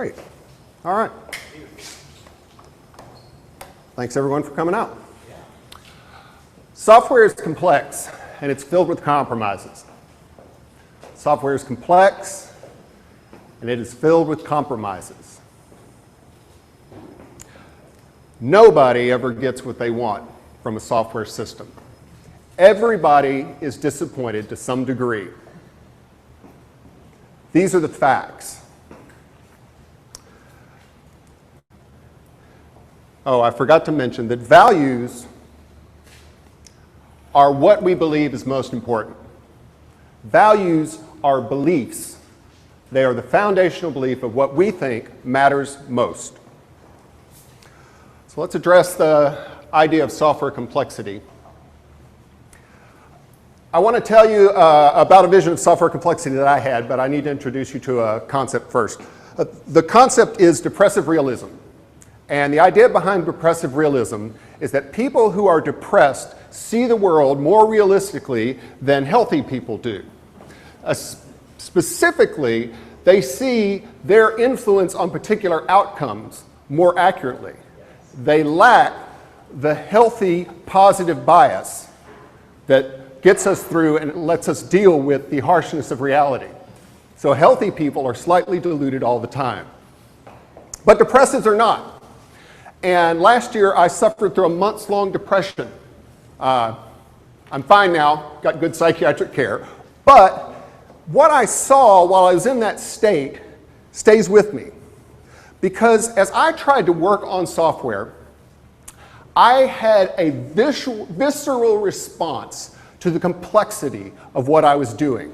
Great. All right. Thanks everyone for coming out. Software is complex and it's filled with compromises. Software is complex and it is filled with compromises. Nobody ever gets what they want from a software system. Everybody is disappointed to some degree. These are the facts. Oh, I forgot to mention that values are what we believe is most important. Values are beliefs. They are the foundational belief of what we think matters most. So let's address the idea of software complexity. I want to tell you about a vision of software complexity that I had, but I need to introduce you to a concept first. The concept is depressive realism. And the idea behind depressive realism is that people who are depressed see the world more realistically than healthy people do. Specifically, they see their influence on particular outcomes more accurately. They lack the healthy positive bias that gets us through and lets us deal with the harshness of reality. So healthy people are slightly deluded all the time. But depressives are not. And last year I suffered through a months-long depression. I'm fine now, got good psychiatric care. But what I saw while I was in that state stays with me. Because as I tried to work on software, I had a visceral response to the complexity of what I was doing.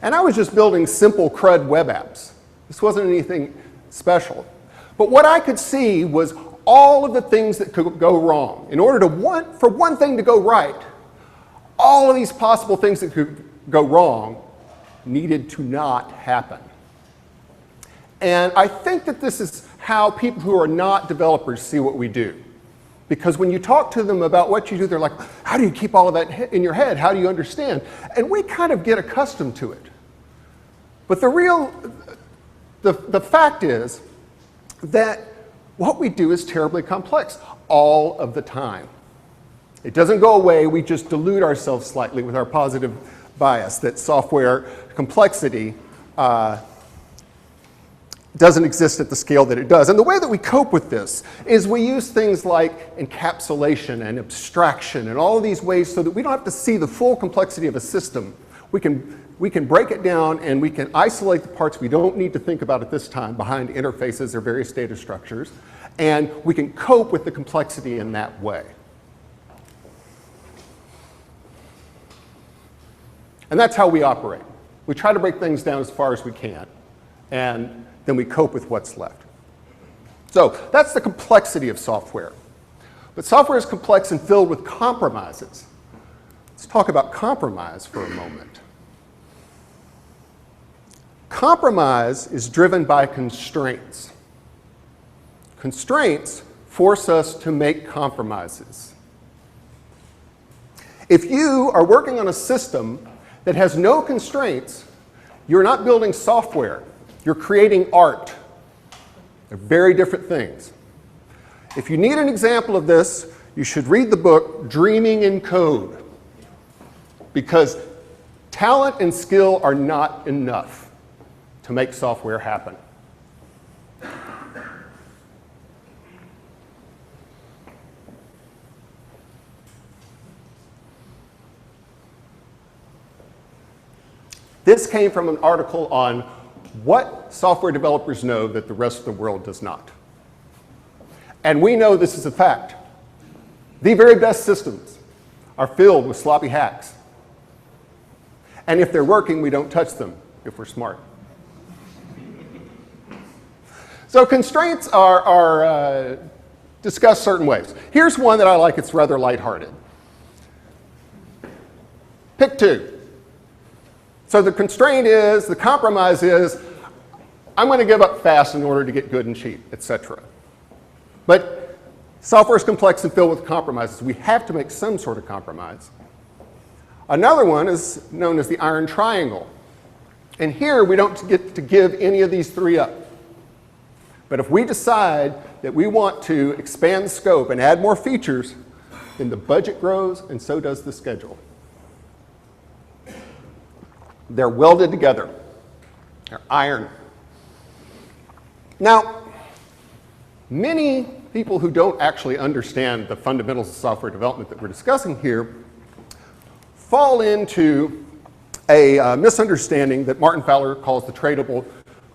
And I was just building simple CRUD web apps. This wasn't anything special. But what I could see was all of the things that could go wrong. In order for one thing to go right, all of these possible things that could go wrong needed to not happen. And I think that this is how people who are not developers see what we do. Because when you talk to them about what you do, they're like, how do you keep all of that in your head? How do you understand? And we kind of get accustomed to it. But the fact is that what we do is terribly complex all of the time. It doesn't go away, we just delude ourselves slightly with our positive bias that software complexity doesn't exist at the scale that it does. And the way that we cope with this is we use things like encapsulation and abstraction and all of these ways so that we don't have to see the full complexity of a system. We can break it down and we can isolate the parts we don't need to think about at this time behind interfaces or various data structures, and we can cope with the complexity in that way. And that's how we operate. We try to break things down as far as we can, and then we cope with what's left. So that's the complexity of software. But software is complex and filled with compromises. Let's talk about compromise for a moment. Compromise is driven by constraints. Constraints force us to make compromises. If you are working on a system that has no constraints, you're not building software, you're creating art. They're very different things. If you need an example of this, you should read the book Dreaming in Code, because talent and skill are not enough to make software happen. This came from an article on what software developers know that the rest of the world does not. And we know this is a fact. The very best systems are filled with sloppy hacks. And if they're working, we don't touch them if we're smart. So constraints are discussed certain ways. Here's one that I like. It's rather lighthearted. Pick two. So the constraint is, the compromise is, I'm going to give up fast in order to get good and cheap, etc. But software is complex and filled with compromises. We have to make some sort of compromise. Another one is known as the iron triangle. And here we don't get to give any of these three up. But if we decide that we want to expand the scope and add more features, then the budget grows and so does the schedule. They're welded together. They're iron. Now, many people who don't actually understand the fundamentals of software development that we're discussing here fall into a misunderstanding that Martin Fowler calls the tradable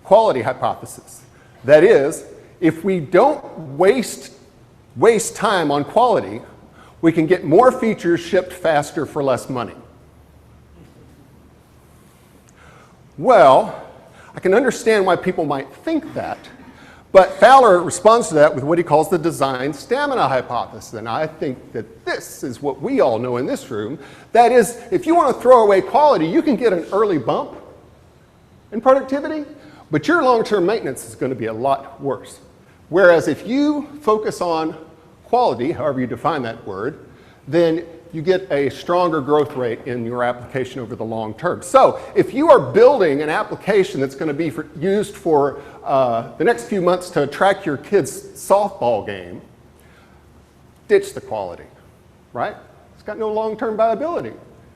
quality hypothesis. That is, if we don't waste time on quality, we can get more features shipped faster for less money. Well, I can understand why people might think that, but Fowler responds to that with what he calls the design stamina hypothesis. And I think that this is what we all know in this room. That is, if you want to throw away quality, you can get an early bump in productivity, but your long-term maintenance is going to be a lot worse. Whereas if you focus on quality, however you define that word, then you get a stronger growth rate in your application over the long term. So if you are building an application that's going to be used for the next few months to track your kid's softball game, ditch the quality, right? It's got no long-term viability.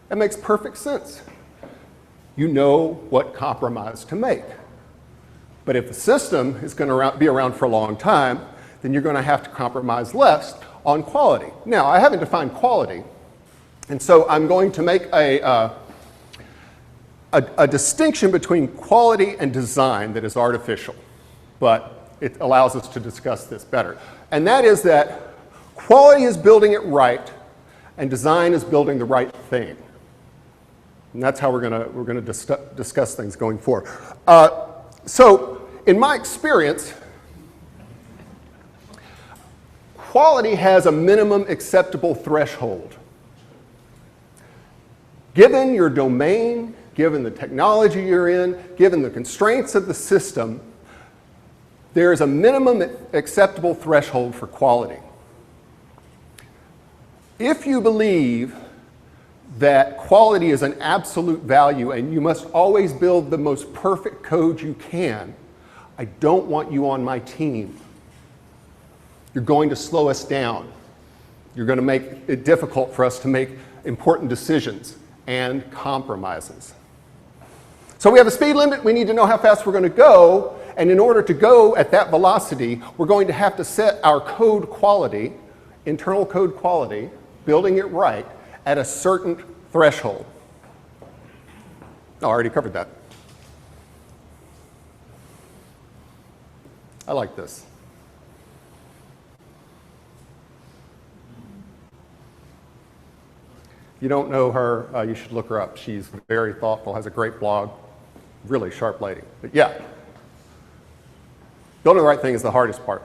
That makes perfect sense. You know what compromise to make. But if the system is going to be around for a long time, then you're going to have to compromise less on quality. Now, I haven't defined quality, and so I'm going to make a distinction between quality and design that is artificial, but it allows us to discuss this better. And that is that quality is building it right, and design is building the right thing. And that's how we're going to discuss things going forward. So, in my experience, quality has a minimum acceptable threshold. Given your domain, given the technology you're in, given the constraints of the system, there is a minimum acceptable threshold for quality. If you believe that quality is an absolute value and you must always build the most perfect code you can, I don't want you on my team. You're going to slow us down. You're going to make it difficult for us to make important decisions and compromises. So we have a speed limit. We need to know how fast we're going to go. And in order to go at that velocity, we're going to have to set our code quality, internal code quality, building it right, at a certain threshold. Oh, I already covered that. I like this. If you don't know her, you should look her up. She's very thoughtful, has a great blog, really sharp lady. But yeah, building the right thing is the hardest part.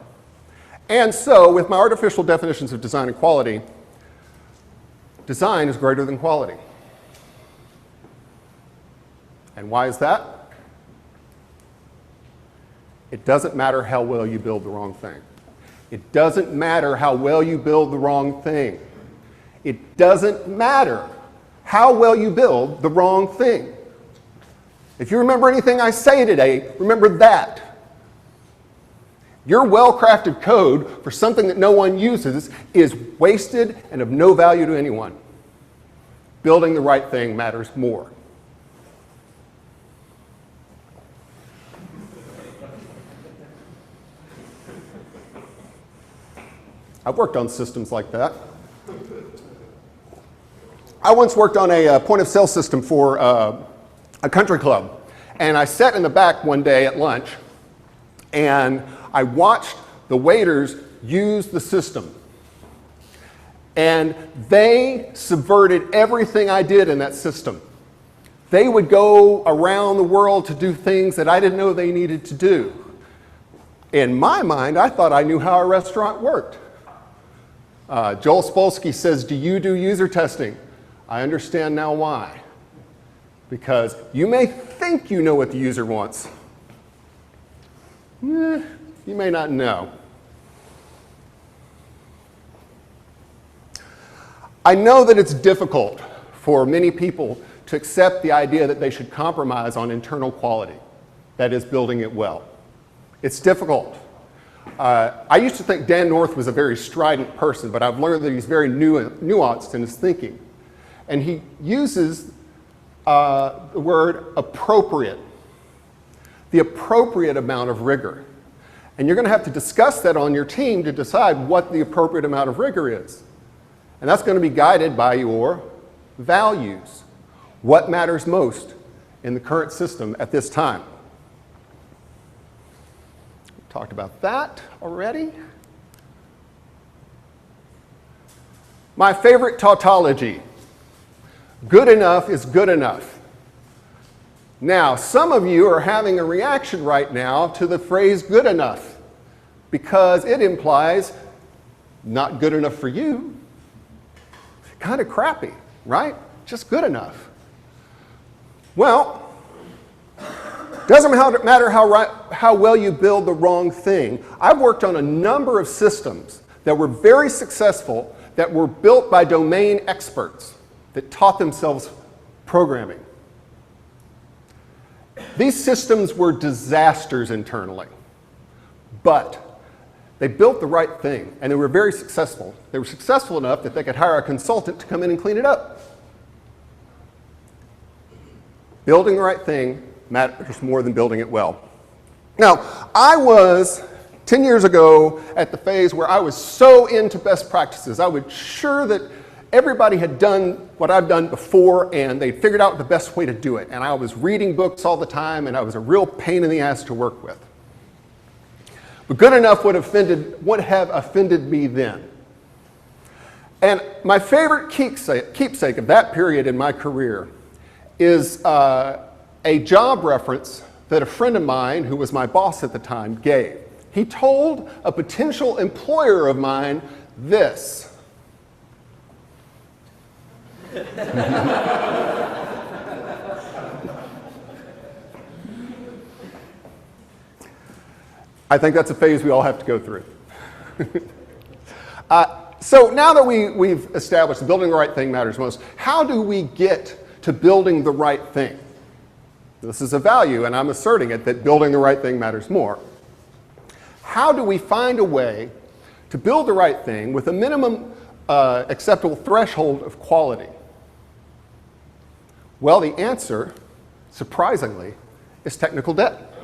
And so, with my artificial definitions of design and quality, design is greater than quality. And why is that? It doesn't matter how well you build the wrong thing. It doesn't matter how well you build the wrong thing. It doesn't matter how well you build the wrong thing. If you remember anything I say today, remember that. Your well-crafted code for something that no one uses is wasted and of no value to anyone. Building the right thing matters more. I've worked on systems like that. I once worked on a point-of-sale system for a country club. And I sat in the back one day at lunch, and I watched the waiters use the system. And they subverted everything I did in that system. They would go around the world to do things that I didn't know they needed to do. In my mind, I thought I knew how a restaurant worked. Joel Spolsky says, "Do you do user testing?" I understand now why. Because you may think you know what the user wants. You may not know. I know that it's difficult for many people to accept the idea that they should compromise on internal quality, that is, building it well. It's difficult. I used to think Dan North was a very strident person, but I've learned that he's very nuanced in his thinking. And he uses the word appropriate, the appropriate amount of rigor. And you're going to have to discuss that on your team to decide what the appropriate amount of rigor is. And that's going to be guided by your values. What matters most in the current system at this time? Talked about that already. My favorite tautology. Good enough is good enough. Now, some of you are having a reaction right now to the phrase good enough because it implies not good enough for you. Kind of crappy, right? Just good enough. Well, doesn't matter how well you build the wrong thing. I've worked on a number of systems that were very successful that were built by domain experts that taught themselves programming. These systems were disasters internally, but they built the right thing and they were very successful. They were successful enough that they could hire a consultant to come in and clean it up. Building the right thing matters more than building it well. Now, I was 10 years ago at the phase where I was so into best practices. I was sure that everybody had done what I've done before and they figured out the best way to do it. And I was reading books all the time and I was a real pain in the ass to work with. But good enough would have offended me then. And my favorite keepsake of that period in my career is a job reference that a friend of mine, who was my boss at the time, gave. He told a potential employer of mine this. I think that's a phase we all have to go through. So now that we've established that building the right thing matters most, how do we get to building the right thing? This is a value, and I'm asserting it, that building the right thing matters more. How do we find a way to build the right thing with a minimum acceptable threshold of quality? Well, the answer, surprisingly, is technical debt.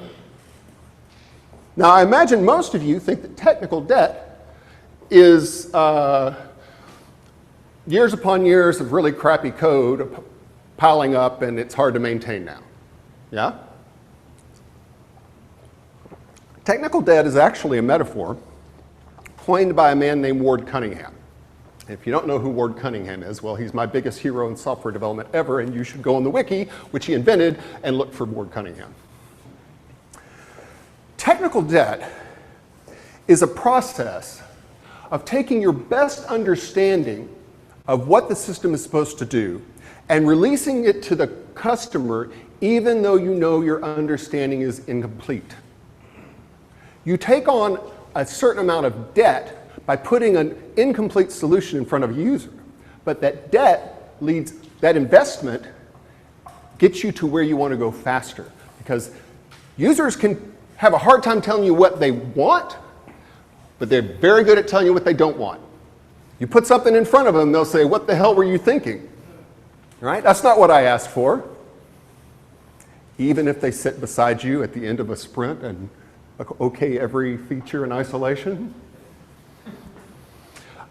Now, I imagine most of you think that technical debt is years upon years of really crappy code piling up, and it's hard to maintain now. Yeah? Technical debt is actually a metaphor coined by a man named Ward Cunningham. If you don't know who Ward Cunningham is, well, he's my biggest hero in software development ever, and you should go on the wiki, which he invented, and look for Ward Cunningham. Technical debt is a process of taking your best understanding of what the system is supposed to do and releasing it to the customer even though you know your understanding is incomplete. You take on a certain amount of debt by putting an incomplete solution in front of a user, but that debt leads, that investment gets you to where you want to go faster, because users can have a hard time telling you what they want, but they're very good at telling you what they don't want. You put something in front of them, they'll say, "What the hell were you thinking?" Right? That's not what I asked for. Even if they sit beside you at the end of a sprint and okay every feature in isolation.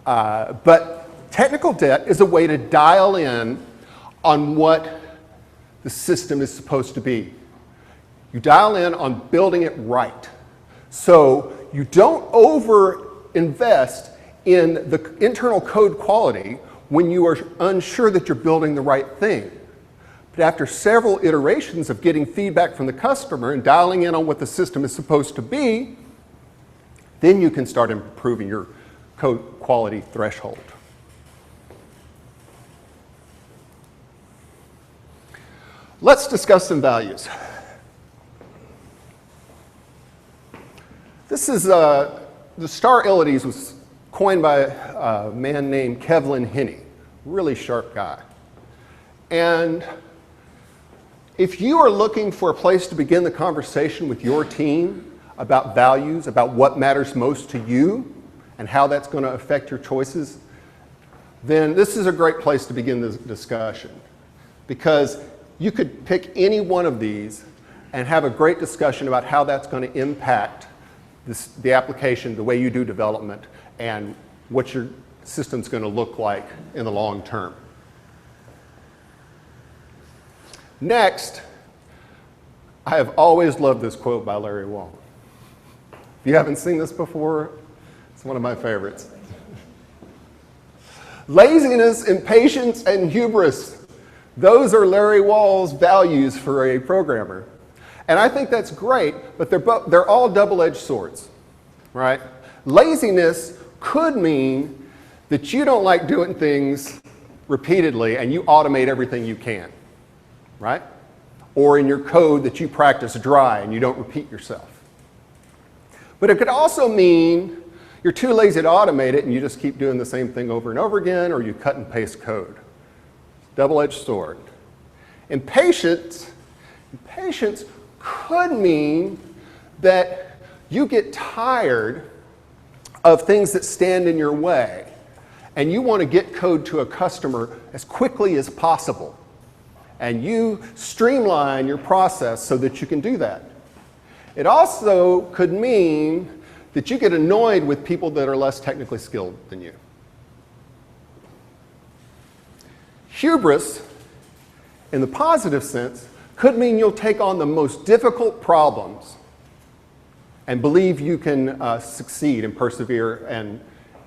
But technical debt is a way to dial in on what the system is supposed to be. You dial in on building it right. So you don't over-invest in the internal code quality when you are unsure that you're building the right thing. But after several iterations of getting feedback from the customer and dialing in on what the system is supposed to be, then you can start improving your code quality threshold. Let's discuss some values. This is, the star Iliades was coined by a man named Kevlin Henney, really sharp guy. And if you are looking for a place to begin the conversation with your team about values, about what matters most to you, and how that's going to affect your choices, then this is a great place to begin this discussion. Because you could pick any one of these and have a great discussion about how that's going to impact the application, the way you do development, and what your system's going to look like in the long term. Next, I have always loved this quote by Larry Wall. If you haven't seen this before, it's one of my favorites. Laziness, impatience, and hubris. Those are Larry Wall's values for a programmer. And I think that's great, but they're all double-edged swords, right? Laziness could mean that you don't like doing things repeatedly and you automate everything you can, right? Or in your code that you practice dry and you don't repeat yourself. But it could also mean you're too lazy to automate it and you just keep doing the same thing over and over again, or you cut and paste code. Double-edged sword. Impatience could mean that you get tired of things that stand in your way and you want to get code to a customer as quickly as possible. And you streamline your process so that you can do that. It also could mean that you get annoyed with people that are less technically skilled than you. Hubris, in the positive sense, could mean you'll take on the most difficult problems and believe you can succeed and persevere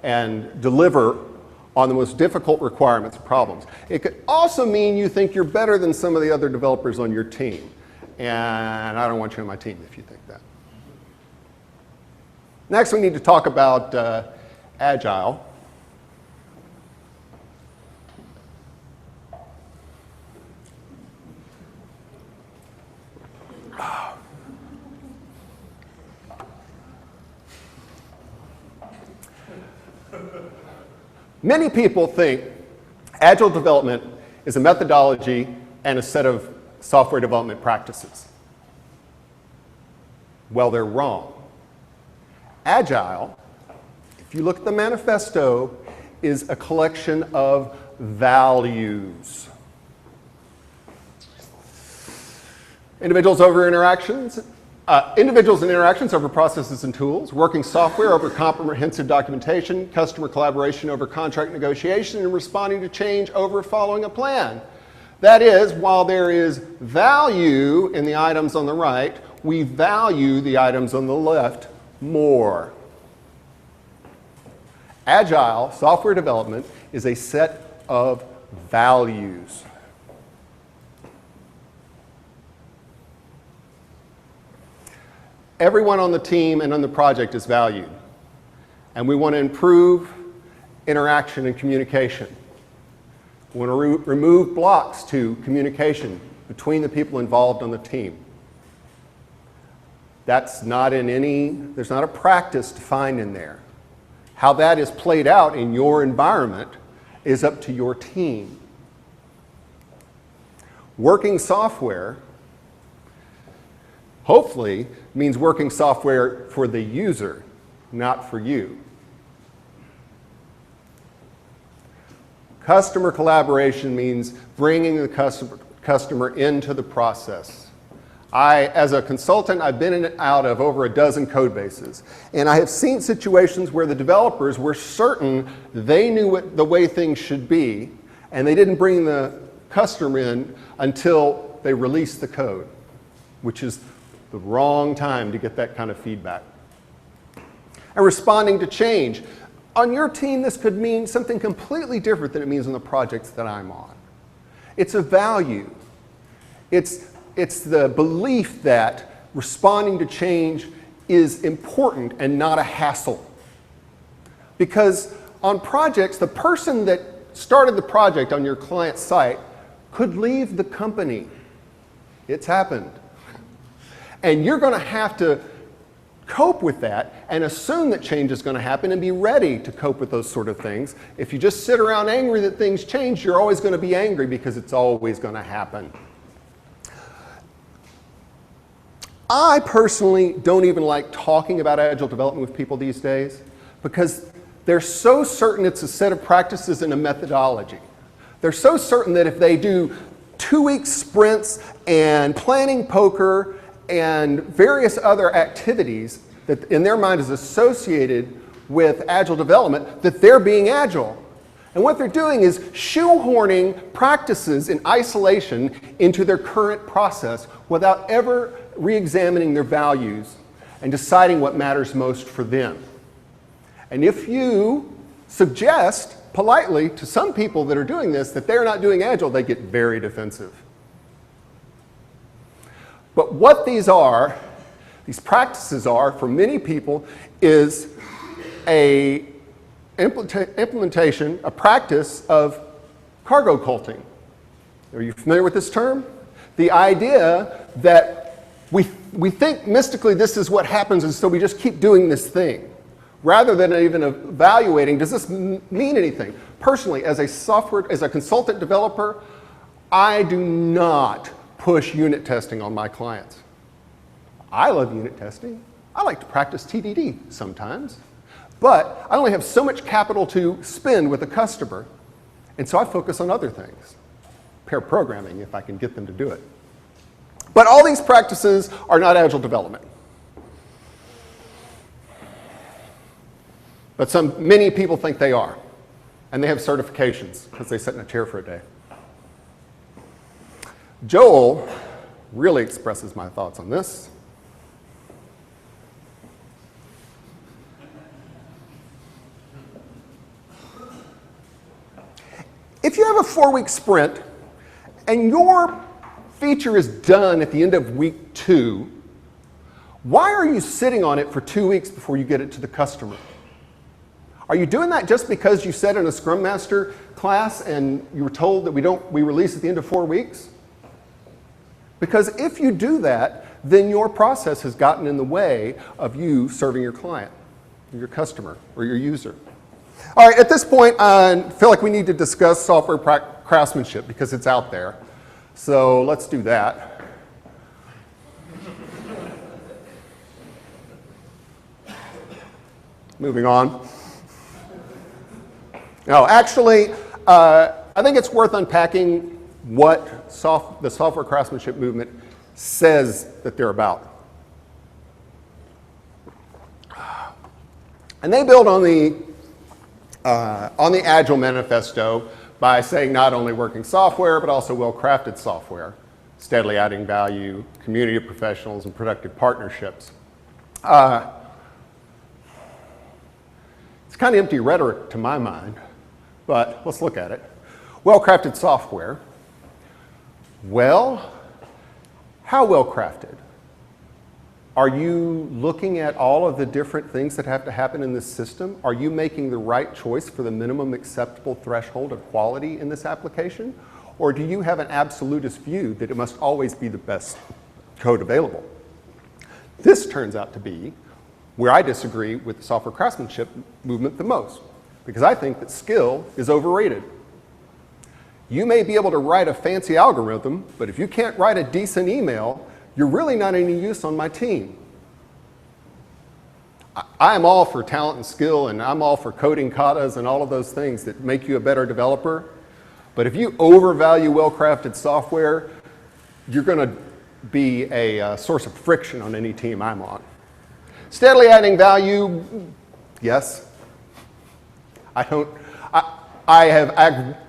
and deliver on the most difficult requirements and problems. It could also mean you think you're better than some of the other developers on your team. And I don't want you on my team if you think that. Next, we need to talk about Agile. Many people think Agile development is a methodology and a set of software development practices. Well, they're wrong. Agile, if you look at the manifesto, is a collection of values. Individuals and interactions over processes and tools, working software over comprehensive documentation, customer collaboration over contract negotiation, and responding to change over following a plan. That is, while there is value in the items on the right, we value the items on the left more. Agile software development is a set of values. Everyone on the team and on the project is valued, and we want to improve interaction and communication. We want to remove blocks to communication between the people involved on the team. That's not there's not a practice defined in there. How that is played out in your environment is up to your team. Working software, hopefully, means working software for the user, not for you. Customer collaboration means bringing the customer into the process. As a consultant, I've been in and out of over a dozen code bases, and I have seen situations where the developers were certain they knew the way things should be, and they didn't bring the customer in until they released the code, which is the wrong time to get that kind of feedback. And responding to change. On your team, this could mean something completely different than it means on the projects that I'm on. It's a value. It's the belief that responding to change is important and not a hassle. Because on projects, the person that started the project on your client site could leave the company. It's happened. And you're going to have to cope with that and assume that change is going to happen and be ready to cope with those sort of things. If you just sit around angry that things change, you're always going to be angry because it's always going to happen. I personally don't even like talking about agile development with people these days because they're so certain it's a set of practices and a methodology. They're so certain that if they do 2-week sprints and planning poker and various other activities that in their mind is associated with agile development, that they're being agile. And what they're doing is shoehorning practices in isolation into their current process without ever re-examining their values and deciding what matters most for them. And if you suggest politely to some people that are doing this that they're not doing agile, they get very defensive. But what these practices are for many people is a implementation, a practice of cargo culting. Are you familiar with this term? The idea that we think mystically this is what happens, and so we just keep doing this thing, rather than even evaluating, does this mean anything? Personally, as a consultant developer, I do not push unit testing on my clients. I love unit testing. I like to practice TDD sometimes. But I only have so much capital to spend with a customer, and so I focus on other things. Pair programming, if I can get them to do it. But all these practices are not agile development. But many people think they are, and they have certifications because they sit in a chair for a day. Joel really expresses my thoughts on this. If you have a 4-week sprint and your feature is done at the end of week 2, why are you sitting on it for 2 weeks before you get it to the customer? Are you doing that just because you said in a Scrum Master class and you were told that we release at the end of 4 weeks? Because if you do that, then your process has gotten in the way of you serving your client, or your customer, or your user. All right, at this point, I feel like we need to discuss software craftsmanship because it's out there. So let's do that. Moving on. No, actually, I think it's worth unpacking what the software craftsmanship movement says that they're about. And they build on the Agile Manifesto by saying not only working software, but also well-crafted software, steadily adding value, community of professionals, and productive partnerships. It's kind of empty rhetoric to my mind, but let's look at it. Well-crafted software. Well, how well-crafted? Are you looking at all of the different things that have to happen in this system? Are you making the right choice for the minimum acceptable threshold of quality in this application? Or do you have an absolutist view that it must always be the best code available? This turns out to be where I disagree with the software craftsmanship movement the most, because I think that skill is overrated. You may be able to write a fancy algorithm, but if you can't write a decent email, you're really not any use on my team. I'm all for talent and skill, and I'm all for coding katas and all of those things that make you a better developer. But if you overvalue well-crafted software, you're going to be a source of friction on any team I'm on. Steadily adding value, yes. I've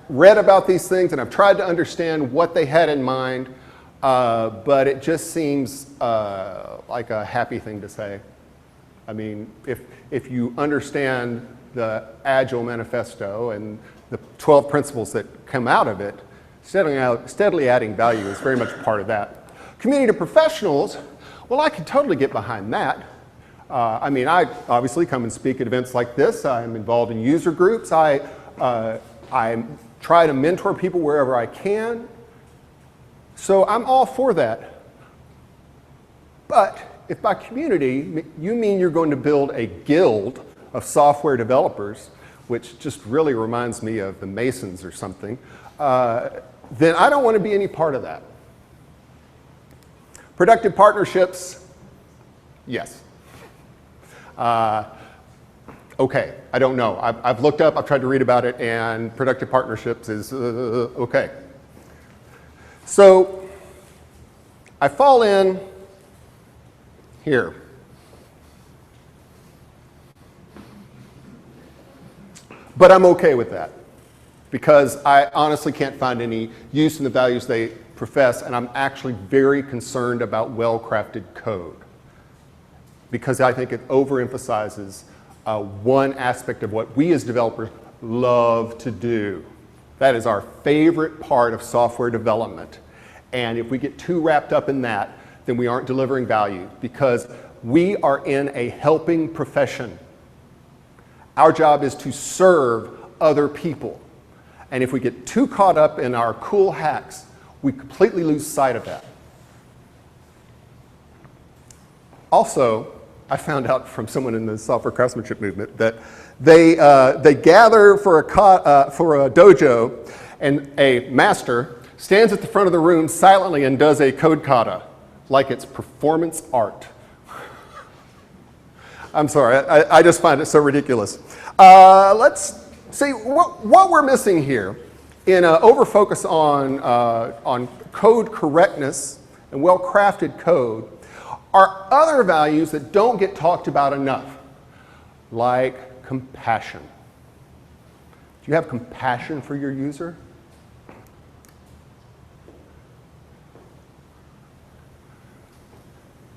read about these things and I've tried to understand what they had in mind, but it just seems like a happy thing to say. I mean, if you understand the Agile Manifesto and the 12 principles that come out of it, steadily adding value is very much part of that. Community of professionals, well, I can totally get behind that. I mean, I obviously come and speak at events like this. I'm involved in user groups. I try to mentor people wherever I can. So I'm all for that. But if by community you mean you're going to build a guild of software developers, which just really reminds me of the Masons or something, then I don't want to be any part of that. Productive partnerships, Yes. Okay, I don't know. I've looked up, I've tried to read about it, and productive partnerships is okay. So I fall in here. But I'm okay with that because I honestly can't find any use in the values they profess, and I'm actually very concerned about well-crafted code because I think it overemphasizes one aspect of what we as developers love to do. That is our favorite part of software development. And if we get too wrapped up in that, then we aren't delivering value because we are in a helping profession. Our job is to serve other people. And if we get too caught up in our cool hacks, we completely lose sight of that. Also, I found out from someone in the software craftsmanship movement that they gather for a dojo, and a master stands at the front of the room silently and does a code kata, like it's performance art. I'm sorry, I just find it so ridiculous. Let's see what we're missing here in over-focus on code correctness and well-crafted code are other values that don't get talked about enough, like compassion. Do you have compassion for your user?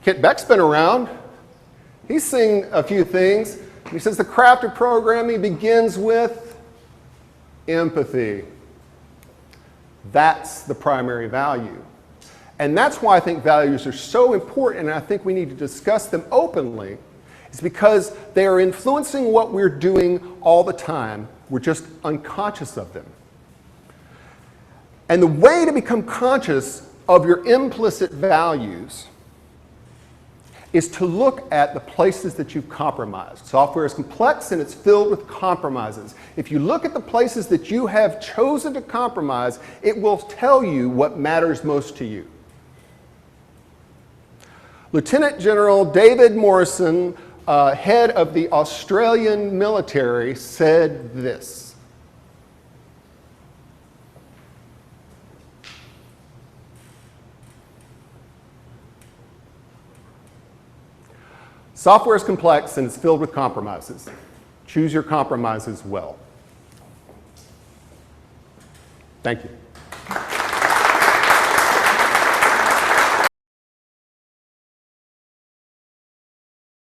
Kit Beck's been around. He's seen a few things. He says the craft of programming begins with empathy. That's the primary value. And that's why I think values are so important, and I think we need to discuss them openly. It's because they are influencing what we're doing all the time. We're just unconscious of them. And the way to become conscious of your implicit values is to look at the places that you've compromised. Software is complex and it's filled with compromises. If you look at the places that you have chosen to compromise, it will tell you what matters most to you. Lieutenant General David Morrison, head of the Australian military, said this: software is complex and it's filled with compromises. Choose your compromises well. Thank you.